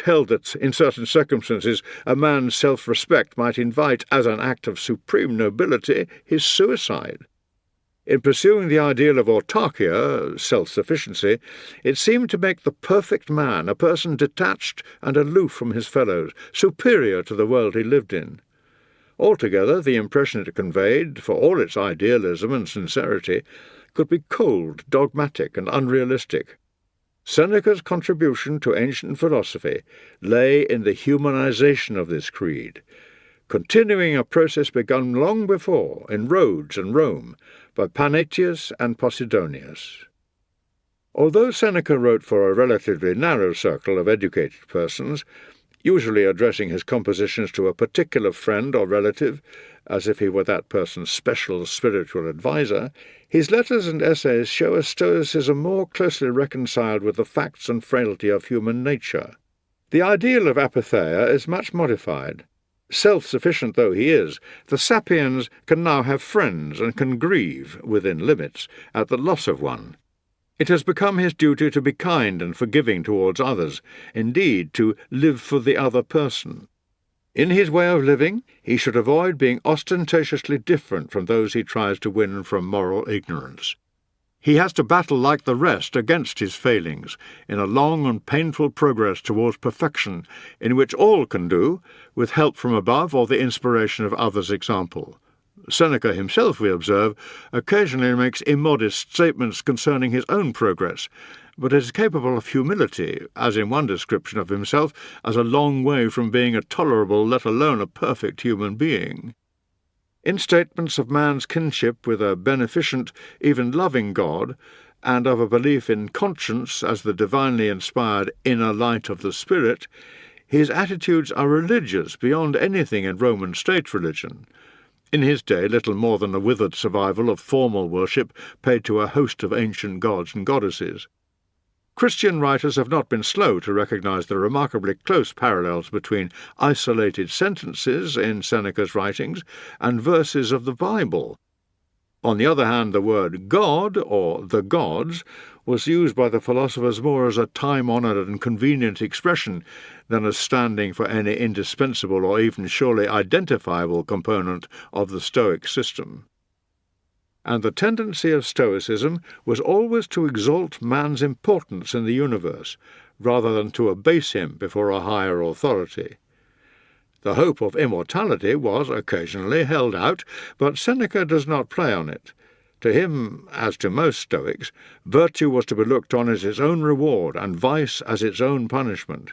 held that, in certain circumstances, a man's self-respect might invite, as an act of supreme nobility, his suicide. In pursuing the ideal of autarkia, self-sufficiency, it seemed to make the perfect man a person detached and aloof from his fellows, superior to the world he lived in. Altogether, the impression it conveyed, for all its idealism and sincerity, could be cold, dogmatic, and unrealistic. Seneca's contribution to ancient philosophy lay in the humanization of this creed, continuing a process begun long before in Rhodes and Rome by Panetius and Posidonius. Although Seneca wrote for a relatively narrow circle of educated persons, usually addressing his compositions to a particular friend or relative, as if he were that person's special spiritual adviser, his letters and essays show a Stoicism more closely reconciled with the facts and frailty of human nature. The ideal of apatheia is much modified. Self-sufficient though he is, the sapiens can now have friends and can grieve, within limits, at the loss of one. It has become his duty to be kind and forgiving towards others, indeed, to live for the other person. In his way of living, he should avoid being ostentatiously different from those he tries to win from moral ignorance. He has to battle like the rest against his failings, in a long and painful progress towards perfection, in which all can do, with help from above or the inspiration of others' example. Seneca himself, we observe, occasionally makes immodest statements concerning his own progress, but is capable of humility, as in one description of himself as a long way from being a tolerable, let alone a perfect human being. In statements of man's kinship with a beneficent, even loving God, and of a belief in conscience as the divinely inspired inner light of the spirit, his attitudes are religious beyond anything in Roman state religion. In his day, little more than a withered survival of formal worship paid to a host of ancient gods and goddesses. Christian writers have not been slow to recognize the remarkably close parallels between isolated sentences in Seneca's writings and verses of the Bible. On the other hand, the word God, or the gods, was used by the philosophers more as a time-honoured and convenient expression than as standing for any indispensable or even surely identifiable component of the Stoic system. And the tendency of Stoicism was always to exalt man's importance in the universe, rather than to abase him before a higher authority. The hope of immortality was occasionally held out, but Seneca does not play on it. To him, as to most Stoics, virtue was to be looked on as its own reward and vice as its own punishment.